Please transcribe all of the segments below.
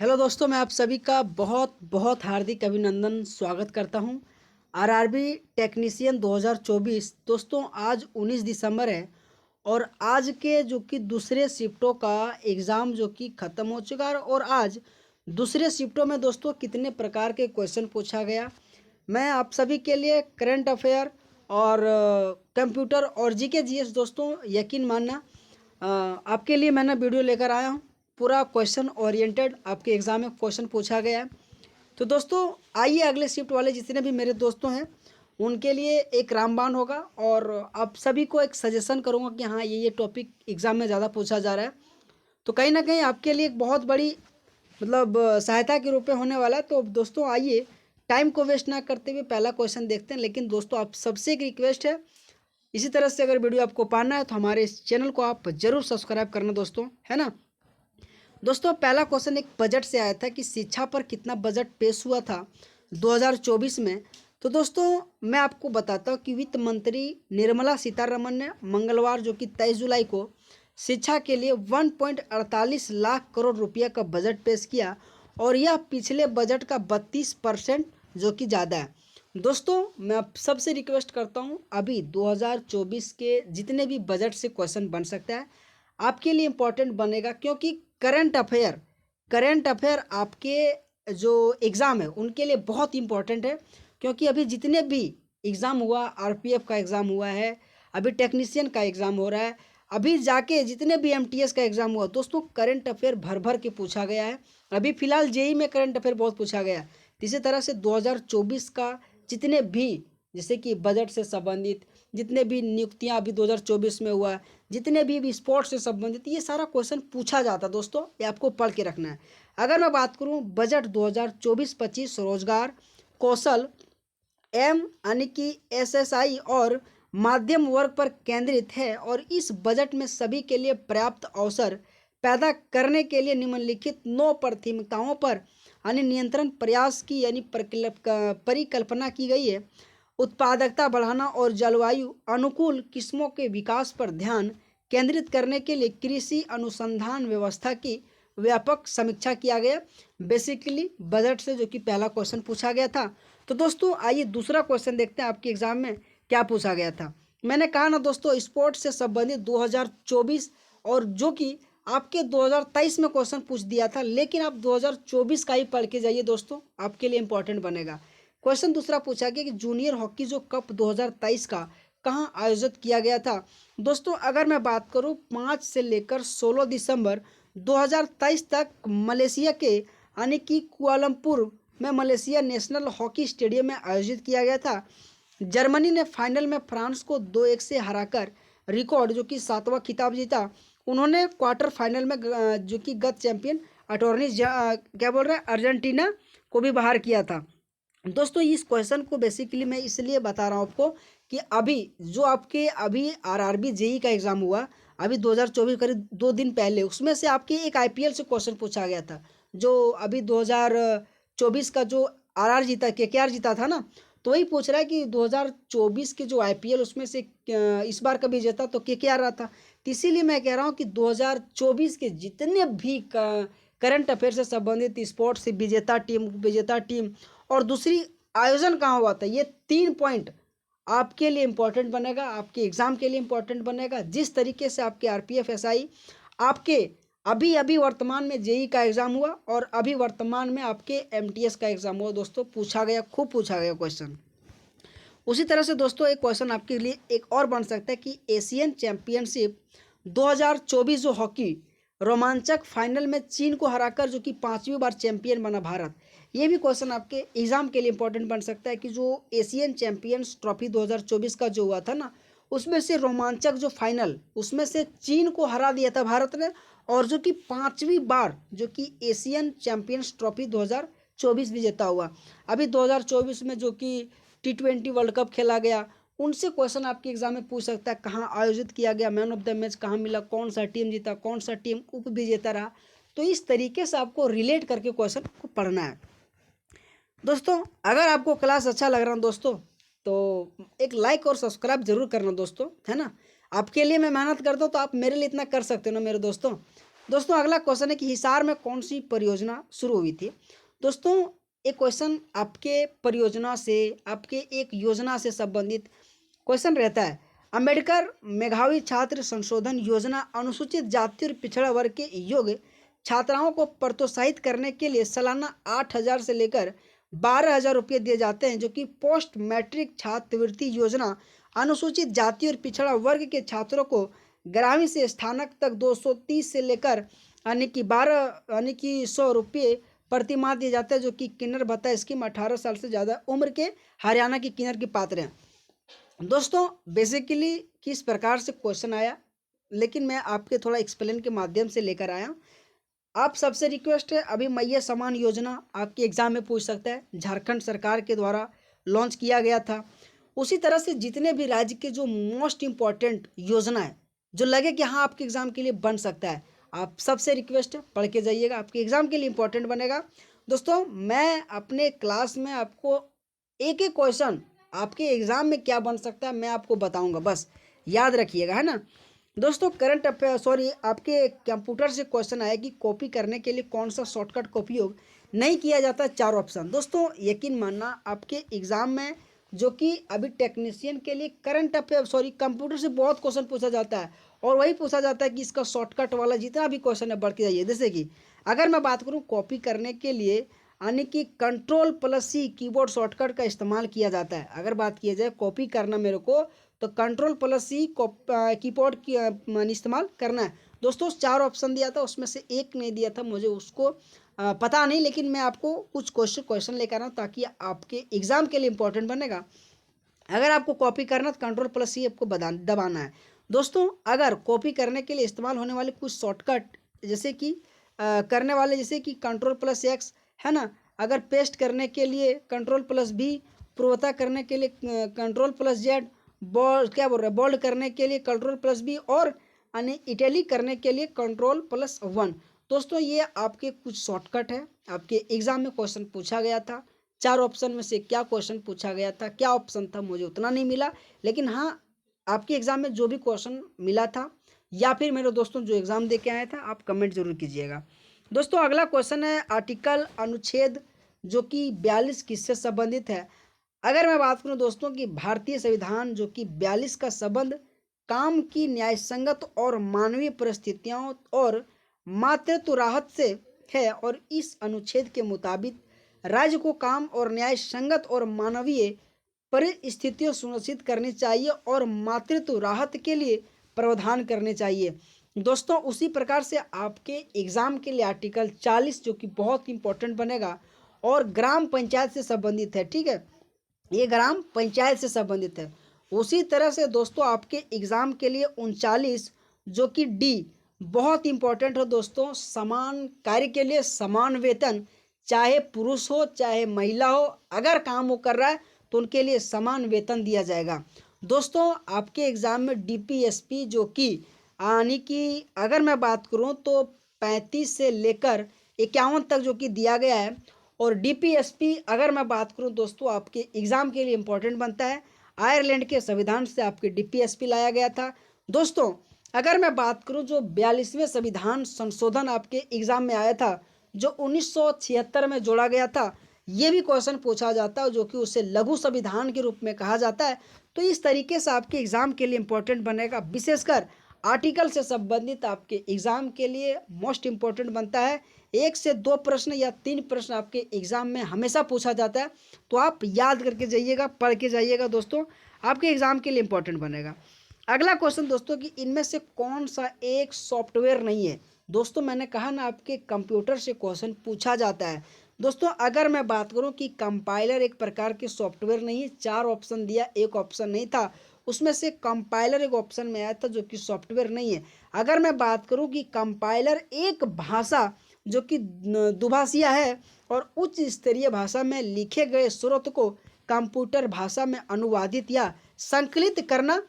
Hello दोस्तों, मैं आप सभी का बहुत बहुत हार्दिक अभिनंदन स्वागत करता हूं। आरआरबी टेक्नीशियन 2024 दोस्तों, आज 19 दिसंबर है और आज के जो कि दूसरे शिफ्टों का एग्ज़ाम जो कि ख़त्म हो चुका है। और आज दूसरे शिफ्टों में दोस्तों कितने प्रकार के क्वेश्चन पूछा गया, मैं आप सभी के लिए करंट अफेयर और कंप्यूटर और जीके जीएस दोस्तों यकीन मानना आपके लिए मैंने वीडियो लेकर आया हूँ। पूरा क्वेश्चन ओरिएंटेड आपके एग्ज़ाम में क्वेश्चन पूछा गया है। तो दोस्तों आइए, अगले शिफ्ट वाले जितने भी मेरे दोस्तों हैं उनके लिए एक रामबाण होगा और आप सभी को एक सजेशन करूंगा कि हाँ, ये टॉपिक एग्ज़ाम में ज़्यादा पूछा जा रहा है, तो कहीं ना कहीं आपके लिए एक बहुत बड़ी मतलब सहायता के रूप में होने वाला है। तो दोस्तों आइए, टाइम को वेस्ट ना करते हुए पहला क्वेश्चन देखते हैं। लेकिन दोस्तों आप सबसे एक रिक्वेस्ट है, इसी तरह से अगर वीडियो आपको पाना है तो हमारे इस चैनल को आप जरूर सब्सक्राइब करना दोस्तों, है ना। दोस्तों पहला क्वेश्चन एक बजट से आया था कि शिक्षा पर कितना बजट पेश हुआ था 2024 में। तो दोस्तों मैं आपको बताता हूँ कि वित्त मंत्री निर्मला सीतारमण ने मंगलवार जो कि 23 जुलाई को शिक्षा के लिए 1.48 लाख करोड़ रुपया का बजट पेश किया और यह पिछले बजट का 32% जो कि ज़्यादा है। दोस्तों मैं आप सबसे रिक्वेस्ट करता हूँ, अभी 2024 के जितने भी बजट से क्वेश्चन बन सकता है आपके लिए इम्पोर्टेंट बनेगा, क्योंकि करंट अफेयर आपके जो एग्ज़ाम है उनके लिए बहुत इम्पोर्टेंट है। क्योंकि अभी जितने भी एग्ज़ाम हुआ, आरपीएफ का एग्ज़ाम हुआ है, अभी टेक्नीशियन का एग्ज़ाम हो रहा है, अभी जाके जितने भी एमटीएस का एग्ज़ाम हुआ दोस्तों, करंट अफेयर भर भर के पूछा गया है। अभी फ़िलहाल जेई में करंट अफेयर बहुत पूछा गया है। तो इसी तरह से 2024 का जितने भी, जैसे कि बजट से संबंधित जितने भी नियुक्तियां अभी 2024 में हुआ, जितने भी स्पोर्ट्स से संबंधित, ये सारा क्वेश्चन पूछा जाता है दोस्तों, ये आपको पढ़ के रखना है। अगर मैं बात करूं बजट 2024-25 रोजगार, कौशल, एम यानी कि एसएसआई और माध्यम वर्ग पर केंद्रित है और इस बजट में सभी के लिए पर्याप्त अवसर पैदा करने के लिए निम्नलिखित 9 प्राथमिकताओं पर यानी नियंत्रण प्रयास की यानी परिकल्पना की गई है। उत्पादकता बढ़ाना और जलवायु अनुकूल किस्मों के विकास पर ध्यान केंद्रित करने के लिए कृषि अनुसंधान व्यवस्था की व्यापक समीक्षा किया गया। बेसिकली बजट से जो कि पहला क्वेश्चन पूछा गया था। तो दोस्तों आइए दूसरा क्वेश्चन देखते हैं आपके एग्जाम में क्या पूछा गया था। मैंने कहा ना दोस्तों, स्पोर्ट्स से संबंधित 2024 और जो कि आपके 2023 में क्वेश्चन पूछ दिया था, लेकिन आप 2024 का ही पढ़ के जाइए दोस्तों, आपके लिए इंपॉर्टेंट बनेगा। क्वेश्चन दूसरा पूछा गया कि जूनियर हॉकी जो कप 2023 का कहाँ आयोजित किया गया था। दोस्तों अगर मैं बात करूँ 5 से लेकर 16 दिसंबर 2023 तक मलेशिया के यानी कि कुआलालंपुर में मलेशिया नेशनल हॉकी स्टेडियम में आयोजित किया गया था। जर्मनी ने फाइनल में फ्रांस को 2-1 से हराकर रिकॉर्ड जो कि 7वां खिताब जीता। उन्होंने क्वार्टर फाइनल में जो कि गत चैंपियन क्या बोल रहे हैं, अर्जेंटीना को भी बाहर किया था। दोस्तों इस क्वेश्चन को बेसिकली मैं इसलिए बता रहा हूँ आपको कि अभी जो आपके अभी आरआरबी जेई का एग्ज़ाम हुआ अभी 2024 करीब 2 दिन पहले, उसमें से आपके एक आईपीएल से क्वेश्चन पूछा गया था। जो अभी 2024 का जो आरआर जीता, केकेआर जीता था ना, तो वही पूछ रहा है कि 2024 के जो आईपीएल उसमें से इस बार का विजेता तो केकेआर रहा था। तो इसीलिए मैं कह रहा हूँ कि 2024 के जितने भी करंट अफेयर से संबंधित स्पोर्ट्स से विजेता टीम और दूसरी आयोजन कहाँ हुआ था, ये 3 पॉइंट आपके लिए इम्पोर्टेंट बनेगा, आपके एग्जाम के लिए इम्पोर्टेंट बनेगा। जिस तरीके से आपके आरपीएफ एसआई आपके अभी अभी वर्तमान में जेई का एग्जाम हुआ और अभी वर्तमान में आपके एमटीएस का एग्जाम हुआ दोस्तों, पूछा गया, खूब पूछा गया क्वेश्चन। उसी तरह से दोस्तों एक क्वेश्चन आपके लिए एक और बन सकता है कि एशियन चैंपियनशिप 2024 जो हॉकी रोमांचक फाइनल में चीन को हराकर जो कि 5वीं बार चैंपियन बना भारत, ये भी क्वेश्चन आपके एग्जाम के लिए इंपॉर्टेंट बन सकता है कि जो एशियन चैंपियंस ट्रॉफी 2024 का जो हुआ था ना, उसमें से रोमांचक जो फाइनल उसमें से चीन को हरा दिया था भारत ने, और जो कि 5वीं बार जो कि एशियन चैंपियंस ट्रॉफी 2024 विजेता हुआ। अभी 2024 में जो कि T20 वर्ल्ड कप खेला गया, उनसे क्वेश्चन आपके एग्जाम में पूछ सकता है कहाँ आयोजित किया गया, मैन ऑफ द मैच कहाँ मिला, कौन सा टीम जीता, कौन सा टीम उप विजेता रहा। तो इस तरीके से आपको रिलेट करके क्वेश्चन को पढ़ना है दोस्तों। अगर आपको क्लास अच्छा लग रहा है दोस्तों, तो एक लाइक और सब्सक्राइब जरूर करना दोस्तों, है ना। आपके लिए मैं मेहनत करता हूँ तो आप मेरे लिए इतना कर सकते हो ना मेरे दोस्तों। दोस्तों अगला क्वेश्चन है कि हिसार में कौन सी परियोजना शुरू हुई थी। दोस्तों एक क्वेश्चन आपके परियोजना से, आपके एक योजना से संबंधित क्वेश्चन रहता है। अंबेडकर मेधावी छात्र संशोधन योजना अनुसूचित जाति और पिछड़ा वर्ग के योग्य छात्राओं को प्रोत्साहित करने के लिए सालाना 8,000 से लेकर 12,000 रुपये दिए जाते हैं, जो कि पोस्ट मैट्रिक छात्रवृत्ति योजना अनुसूचित जाति और पिछड़ा वर्ग के छात्रों को ग्रामीण से स्थानक तक 230 से लेकर यानी कि 100 रुपये प्रति माह दिए जाते हैं, जो कि किन्नर भत्ता स्कीम 18 साल से ज़्यादा उम्र के हरियाणा की किन्नर के पात्र हैं। दोस्तों बेसिकली किस प्रकार से क्वेश्चन आया, लेकिन मैं आपके थोड़ा एक्सप्लेन के माध्यम से लेकर आया। आप सबसे रिक्वेस्ट है, अभी मैया समान योजना आपके एग्जाम में पूछ सकता है, झारखंड सरकार के द्वारा लॉन्च किया गया था। उसी तरह से जितने भी राज्य के जो मोस्ट इम्पॉर्टेंट योजना है, जो लगे कि हाँ आपके एग्जाम के लिए बन सकता है, आप सबसे रिक्वेस्ट है पढ़ के जाइएगा, आपके एग्जाम के लिए इम्पोर्टेंट बनेगा। दोस्तों मैं अपने क्लास में आपको एक एक क्वेश्चन आपके एग्जाम में क्या बन सकता है मैं आपको बताऊंगा, बस याद रखिएगा, है ना। दोस्तों करंट अफेयर आपके कंप्यूटर से क्वेश्चन आया कि कॉपी करने के लिए कौन सा शॉर्टकट का उपयोग नहीं किया जाता, 4 ऑप्शन। दोस्तों यकीन मानना आपके एग्जाम में जो कि अभी टेक्नीशियन के लिए करंट अफेयर कंप्यूटर से बहुत क्वेश्चन पूछा जाता है, और वही पूछा जाता है कि इसका शॉर्टकट वाला जितना भी क्वेश्चन है बढ़ के जाइए। जैसे कि अगर मैं बात करूं कॉपी करने के लिए, यानी कि Ctrl+C कीबोर्ड शॉर्टकट का इस्तेमाल किया जाता है। अगर बात किया जाए कॉपी करना मेरे को, तो Ctrl+C कीबोर्ड की इस्तेमाल करना है। दोस्तों 4 ऑप्शन दिया था, उसमें से एक नहीं दिया था, मुझे उसको पता नहीं, लेकिन मैं आपको कुछ क्वेश्चन लेकर आ रहा हूँ ताकि आपके एग्जाम के लिए इंपॉर्टेंट बनेगा। अगर आपको कॉपी करना तो Ctrl+C आपको दबाना है। दोस्तों अगर कॉपी करने के लिए इस्तेमाल होने वाले कुछ शॉर्टकट जैसे कि करने वाले, जैसे कि Ctrl+X है ना, अगर पेस्ट करने के लिए Ctrl+V, पूर्वता करने के लिए Ctrl+Z, बोल्ड क्या बोल रहे हैं बोल्ड करने के लिए Ctrl+B, और यानी इटैलिक करने के लिए Ctrl+1। दोस्तों ये आपके कुछ शॉर्टकट है, आपके एग्जाम में क्वेश्चन पूछा गया था। 4 ऑप्शन में से क्या क्वेश्चन पूछा गया था, क्या ऑप्शन था, मुझे उतना नहीं मिला, लेकिन हाँ आपके एग्जाम में जो भी क्वेश्चन मिला था, या फिर मेरे दोस्तों जो एग्जाम दे के आया था, आप कमेंट जरूर कीजिएगा। दोस्तों अगला क्वेश्चन है आर्टिकल अनुच्छेद जो कि 42 किससे संबंधित है। अगर मैं बात करूं दोस्तों कि भारतीय संविधान जो कि 42 का संबंध काम की न्यायसंगत और मानवीय परिस्थितियों और मातृत्व राहत से है, और इस अनुच्छेद के मुताबिक राज्य को काम और न्याय संगत और मानवीय परिस्थितियां सुनिश्चित करनी चाहिए और मातृत्व राहत के लिए प्रावधान करने चाहिए। दोस्तों उसी प्रकार से आपके एग्जाम के लिए आर्टिकल 40 जो कि बहुत इंपॉर्टेंट बनेगा और ग्राम पंचायत से संबंधित है, ठीक है, ये ग्राम पंचायत से संबंधित है। उसी तरह से दोस्तों आपके एग्जाम के लिए 39 जो कि डी बहुत इंपॉर्टेंट है दोस्तों, समान कार्य के लिए समान वेतन, चाहे पुरुष हो चाहे महिला हो, अगर काम वो कर रहा है तो उनके लिए समान वेतन दिया जाएगा। दोस्तों आपके एग्जाम में डीपीएसपी जो कि यानी कि अगर मैं बात करूं तो 35 से लेकर 51 तक जो कि दिया गया है, और डीपीएसपी अगर मैं बात करूं दोस्तों आपके एग्जाम के लिए इंपॉर्टेंट बनता है। आयरलैंड के संविधान से आपके डीपीएसपी लाया गया था। दोस्तों अगर मैं बात करूं जो 42वें संविधान संशोधन आपके एग्जाम में आया था, जो 1976 में जोड़ा गया था, ये भी क्वेश्चन पूछा जाता है, जो कि उसे लघु संविधान के रूप में कहा जाता है। तो इस तरीके से आपके एग्जाम के लिए इंपॉर्टेंट बनेगा, विशेषकर आर्टिकल से संबंधित आपके एग्जाम के लिए मोस्ट इम्पोर्टेंट बनता है। 1 से 2 प्रश्न या 3 प्रश्न आपके एग्जाम में हमेशा पूछा जाता है, तो आप याद करके जाइएगा, पढ़ के जाइएगा दोस्तों, आपके एग्जाम के लिए इंपॉर्टेंट बनेगा। अगला क्वेश्चन दोस्तों कि इनमें से कौन सा एक सॉफ्टवेयर नहीं है। दोस्तों मैंने कहा ना आपके कंप्यूटर से क्वेश्चन पूछा जाता है। दोस्तों अगर मैं बात करूं कि कंपाइलर एक प्रकार के सॉफ्टवेयर नहीं है, 4 ऑप्शन दिया, एक ऑप्शन नहीं था, उसमें से कंपाइलर एक ऑप्शन में आया था जो कि सॉफ्टवेयर नहीं है। अगर मैं बात करूं कि कंपाइलर एक भाषा जो कि दुभाषीय है और उच्च स्तरीय भाषा में लिखे गए स्रोत को कंप्यूटर भाषा में अनुवादित या संकलित करना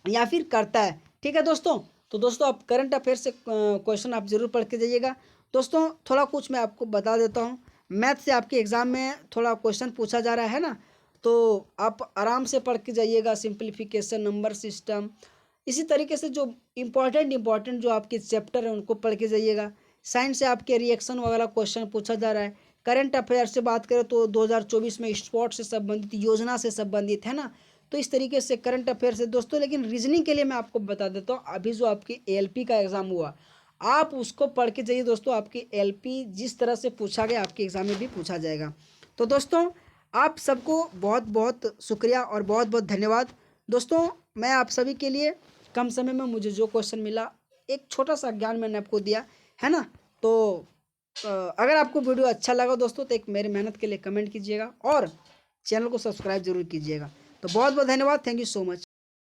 या फिर करता है, ठीक है दोस्तों। तो दोस्तों आप करंट अफेयर से क्वेश्चन आप जरूर पढ़ के जाइएगा। दोस्तों थोड़ा कुछ मैं आपको बता देता हूँ, मैथ से आपके एग्जाम में थोड़ा क्वेश्चन पूछा जा रहा है ना, तो आप आराम से पढ़ के जाइएगा। सिंप्लीफिकेशन, नंबर सिस्टम, इसी तरीके से जो इम्पोर्टेंट जो आपके चैप्टर हैं उनको पढ़ के जाइएगा। साइंस से आपके रिएक्शन वगैरह क्वेश्चन पूछा जा रहा है। करंट अफेयर से बात करें तो 2024 में स्पोर्ट्स से संबंधित, योजना से संबंधित, है ना। तो इस तरीके से करंट अफेयर से दोस्तों। लेकिन रीजनिंग के लिए मैं आपको बता देता हूँ, अभी जो आपकी एएलपी का एग्ज़ाम हुआ, आप उसको पढ़ के जाइए दोस्तों। आपकी एएलपी जिस तरह से पूछा गया आपके एग्ज़ाम में भी पूछा जाएगा। तो दोस्तों, आप सबको बहुत बहुत शुक्रिया और बहुत बहुत धन्यवाद। दोस्तों, मैं आप सभी के लिए कम समय में मुझे जो क्वेश्चन मिला, एक छोटा सा ज्ञान मैंने आपको दिया, है ना। तो अगर आपको वीडियो अच्छा लगा दोस्तों, तो एक मेरी मेहनत के लिए कमेंट कीजिएगा और चैनल को सब्सक्राइब जरूर कीजिएगा। तो बहुत बहुत धन्यवाद। Thank you so much.